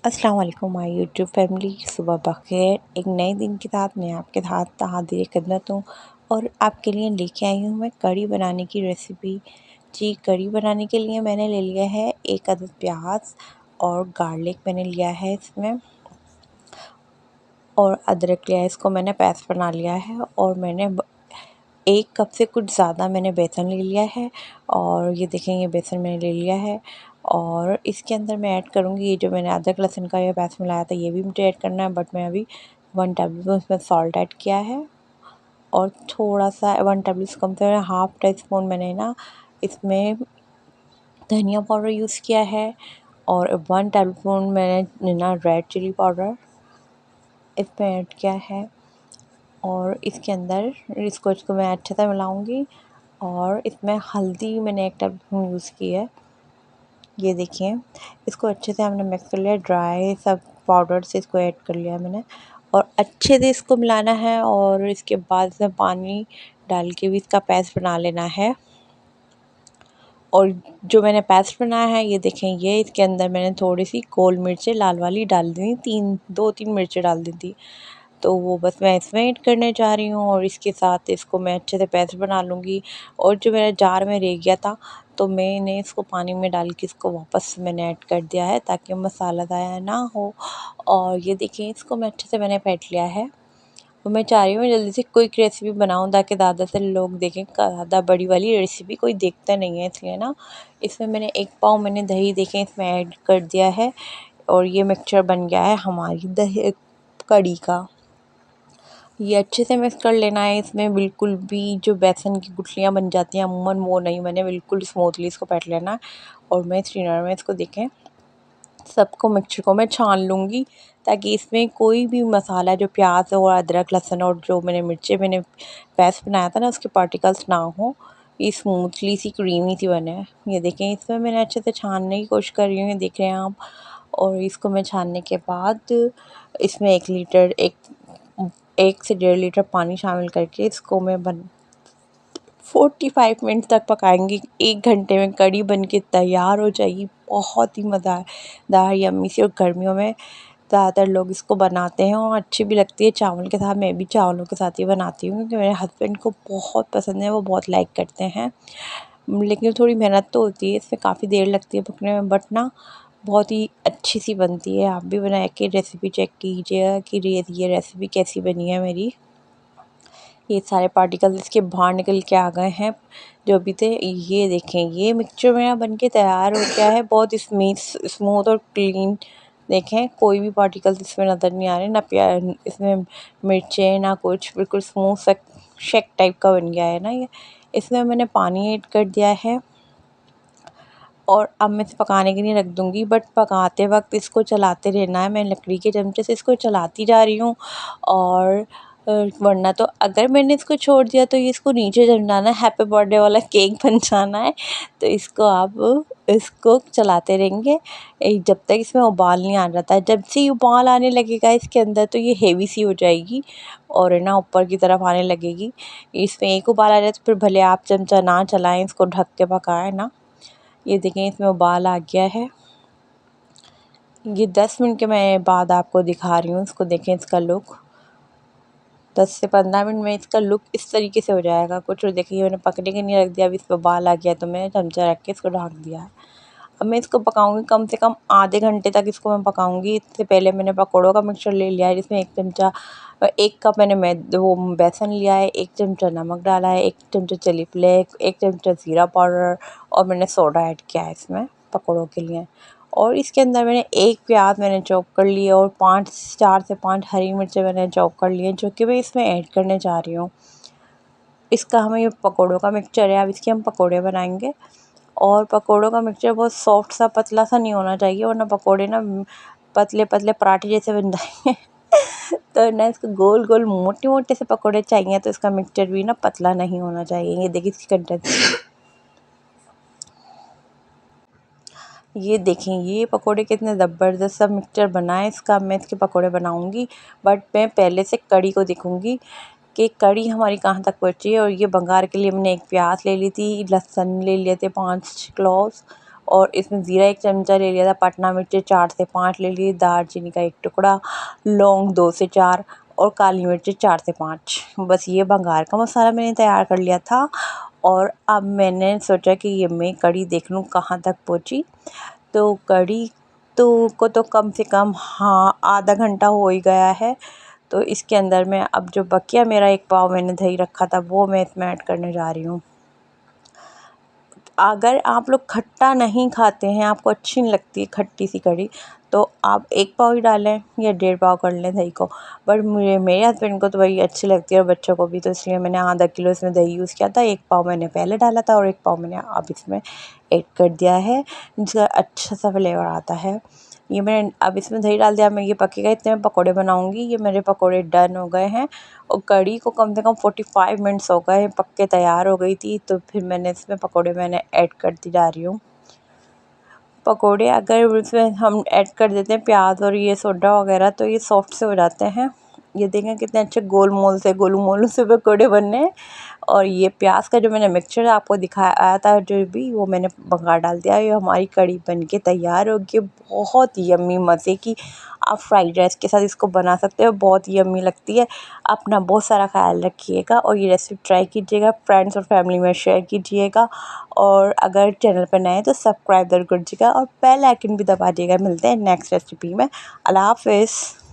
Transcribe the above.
अस्सलाम वालेकुम my YouTube family. सुबह बखैर। एक नए दिन के साथ मैं आपके साथ हाजिर खिदमत हूँ और आपके लिए लेके आई हूँ मैं कढ़ी बनाने की रेसिपी। जी, कढ़ी बनाने के लिए मैंने ले लिया है 1 अदद प्याज और गार्लिक मैंने लिया है इसमें, और अदरक लिया है। इसको मैंने पेस्ट बना लिया है और मैंने 1 कप से कुछ ज़्यादा मैंने बेसन ले लिया है। और ये देखें, ये बेसन मैंने ले लिया है और इसके अंदर मैं ऐड करूँगी ये जो मैंने अदरक लहसुन का ये पेस्ट मिलाया था, ये भी मुझे ऐड करना है। बट मैं अभी 1 टेबलस्पून इसमें सॉल्ट ऐड किया है और थोड़ा सा 1 टेबलस्पून कम से हाफ़ टी स्पून मैंने ना इसमें धनिया पाउडर यूज़ किया है और 1 टेबलस्पून मैंने ना रेड चिली पाउडर इसमें ऐड किया है। और इसके अंदर इसको मैं अच्छे से मिलाऊंगी और इसमें हल्दी मैंने 1 टेबलस्पून यूज़ की है। ये देखिए, इसको अच्छे से हमने मिक्स कर लिया, ड्राई सब पाउडर से इसको ऐड कर लिया मैंने और अच्छे से इसको मिलाना है। और इसके बाद इसमें पानी डाल के भी इसका पेस्ट बना लेना है। और जो मैंने पेस्ट बनाया है ये देखें, ये इसके अंदर मैंने थोड़ी सी गोल मिर्चें लाल वाली डाल दी थी, 2-3 मिर्चें डाल दी थी, तो वो बस मैं इसमें ऐड करने जा रही हूँ। और इसके साथ इसको मैं अच्छे से पेस्ट बना लूँगी। और जो मेरा जार में रह गया था तो मैंने इसको पानी में डाल के इसको वापस मैंने ऐड कर दिया है ताकि मसाला ज़ाया ना हो। और ये देखिए, इसको मैं अच्छे से मैंने फेंट लिया है। तो मैं चाह रही हूँ जल्दी से क्विक रेसिपी बनाऊँ ताकि ज़्यादा से लोग देखें। ज़्यादा बड़ी वाली रेसिपी कोई देखता नहीं है, इसलिए ना इसमें मैंने 1 पाव मैंने दही देखें इसमें ऐड कर दिया है और ये मिक्सचर बन गया है हमारी दही कढ़ी का। ये अच्छे से मिक्स कर लेना है। इसमें बिल्कुल भी जो बेसन की गुठलियाँ बन जाती हैं अमूमन वो नहीं बने, बिल्कुल स्मूथली इसको फेंट लेना है। और मैं स्ट्रेनर में इसको देखें सबको मिक्सचर को मैं छान लूँगी ताकि इसमें कोई भी मसाला जो प्याज और अदरक लहसुन और जो मैंने पेस्ट बनाया था ना उसके पार्टिकल्स ना हो। ये स्मूथली सी क्रीमी सी बने। ये देखें, इसमें मैंने अच्छे से छानने की कोशिश कर रही हूँ, ये देख रहे हैं आप। और इसको मैं छानने के बाद इसमें 1 से 1.5 लीटर पानी शामिल करके इसको मैं 45 मिनट तक पकाएंगे। 1 घंटे में कढ़ी बन के तैयार हो जाएगी। बहुत ही मज़ेदार यम्मी सी, और गर्मियों में ज़्यादातर लोग इसको बनाते हैं और अच्छी भी लगती है चावल के साथ। मैं भी चावलों के साथ ही बनाती हूँ क्योंकि मेरे हस्बैंड को बहुत पसंद है, वो बहुत लाइक करते हैं। लेकिन थोड़ी मेहनत तो होती है, इसमें काफ़ी देर लगती है पकने में, बट ना बहुत ही अच्छी सी बनती है। आप भी बना के रेसिपी चेक कीजिएगा कि ये रेसिपी कैसी बनी है मेरी। ये सारे पार्टिकल्स इसके बाहर निकल के आ गए हैं जो भी थे। ये देखें, ये मिक्सचर मेरा बनके तैयार हो गया है, बहुत स्मूथ और क्लीन। देखें, कोई भी पार्टिकल्स इसमें नज़र नहीं आ रहे, ना प्याज इसमें, मिर्चें ना कुछ, बिल्कुल स्मूथ सा शेक टाइप का बन गया है ना ये। इसमें मैंने पानी ऐड कर दिया है और अब मैं इसे पकाने के लिए रख दूँगी। बट पकाते वक्त इसको चलाते रहना है। मैं लकड़ी के चमचे से इसको चलाती जा रही हूँ और वरना तो अगर मैंने इसको छोड़ दिया तो ये इसको नीचे जम जाना है, हैप्पी बर्थडे वाला केक बन जाना है। तो इसको आप इसको चलाते रहेंगे जब तक इसमें उबाल नहीं आ जाता है। जब से ही उबाल आने लगेगा इसके अंदर तो ये हेवी सी हो जाएगी और है ना ऊपर की तरफ आने लगेगी। इसमें एक उबाल आ जाए तो फिर भले आप चमचा ना चलाएं, इसको ढक के पकाएं ना। ये देखें, इसमें उबाल आ गया है। ये 10 मिनट के मैं बाद आपको दिखा रही हूँ। इसको देखें, इसका लुक 10 से 15 मिनट में इसका लुक इस तरीके से हो जाएगा कुछ। और देखिए, मैंने पकने के नहीं रख दिया, अभी इस पर उबाल आ गया तो मैंने चमचा रख के इसको ढक दिया है। अब मैं इसको पकाऊंगी कम से कम आधे घंटे तक इसको मैं पकाऊंगी। इससे पहले मैंने पकौड़ों का मिक्सचर ले लिया है जिसमें 1 कप मैंने वो बेसन लिया है, 1 चमचा नमक डाला है, 1 चमचा चिली फ्लेक्स, 1 चमचा ज़ीरा पाउडर और मैंने सोडा ऐड किया है इसमें पकौड़ों के लिए। और इसके अंदर मैंने 1 प्याज मैंने चॉप कर लिया और 4 से 5 हरी मिर्चें मैंने चॉप कर ली हैं, जो कि मैं इसमें ऐड करने जा रही हूँ। इसका हमें ये पकौड़ों का मिक्सचर है, अब इसके हम पकौड़े बनाएंगे। और पकौड़ों का मिक्सचर बहुत सॉफ्ट सा पतला सा नहीं होना चाहिए, वरना पकौड़े ना पतले पतले पराठे जैसे बन जाएंगे। तो ना इसको गोल गोल मोटे मोटे से पकौड़े चाहिए, तो इसका मिक्सचर भी ना पतला नहीं होना चाहिए। ये देखिए इसकी कंटेंट, ये देखें, ये पकोड़े कितने ज़बरदस्त सा मिक्सचर बना है इसका। मैं इसके पकोड़े बनाऊंगी, बट मैं पहले से कढ़ी को देखूंगी कि कढ़ी हमारी कहाँ तक पहुँची है। और ये बघार के लिए मैंने 1 प्याज ले ली थी, लहसुन ले लिए थे 5 क्लोव्स, और इसमें ज़ीरा 1 चमचा ले लिया था, पटना मिर्ची 4 से 5 ले ली, दालचीनी का 1 टुकड़ा, लौंग 2 से 4 और काली मिर्ची 4 से 5। बस ये बघार का मसाला मैंने तैयार कर लिया था। और अब मैंने सोचा कि ये मैं कढ़ी देख लूँ कहाँ तक पहुँची। तो कढ़ी तो कम से कम हाँ आधा घंटा हो ही गया है। तो इसके अंदर मैं अब जो बकिया मेरा 1 पाव मैंने दही रखा था वो मैं इसमें ऐड करने जा रही हूँ। अगर आप लोग खट्टा नहीं खाते हैं, आपको अच्छी नहीं लगती है खट्टी सी कढ़ी, तो आप 1 पाव ही डालें या 1.5 पाव कर लें दही को। बट मेरे हस्बैंड को तो वही अच्छी लगती है और बच्चों को भी, तो इसलिए मैंने आधा किलो इसमें दही यूज़ किया था। 1 पाव मैंने पहले डाला था और 1 पाव मैंने अब इसमें ऐड कर दिया है, जिसका अच्छा सा फ्लेवर आता है। ये मैंने अब इसमें दही डाल दिया, मैं ये पकेगा इतने में पकौड़े बनाऊँगी। ये मेरे पकौड़े डन हो गए हैं और कढ़ी को कम से कम 45 मिनट्स हो गए पक के तैयार हो गई थी। तो फिर मैंने इसमें पकौड़े मैंने ऐड करती जा रही हूँ। पकोड़े अगर उसमें हम ऐड कर देते हैं प्याज और ये सोडा वगैरह, तो ये सॉफ्ट से हो जाते हैं। ये देखें कितने अच्छे गोलू मोलू से पकोड़े बनने हैं। और ये प्याज का जो मैंने मिक्सचर आपको दिखाया था जो भी, वो मैंने बघार डाल दिया। ये हमारी कढ़ी बन के तैयार होगी, बहुत यम्मी मज़े की। आप फ्राइड राइस के साथ इसको बना सकते हो, बहुत यम्मी लगती है। अपना बहुत सारा ख्याल रखिएगा और ये रेसिपी ट्राई कीजिएगा, फ्रेंड्स और फैमिली में शेयर कीजिएगा। और अगर चैनल पर नए हैं तो सब्सक्राइब ज़रूर कीजिएगा और बेल आइकन भी दबा दिएगा। मिलते हैं नेक्स्ट रेसिपी में। अल्लाह हाफ़िज़।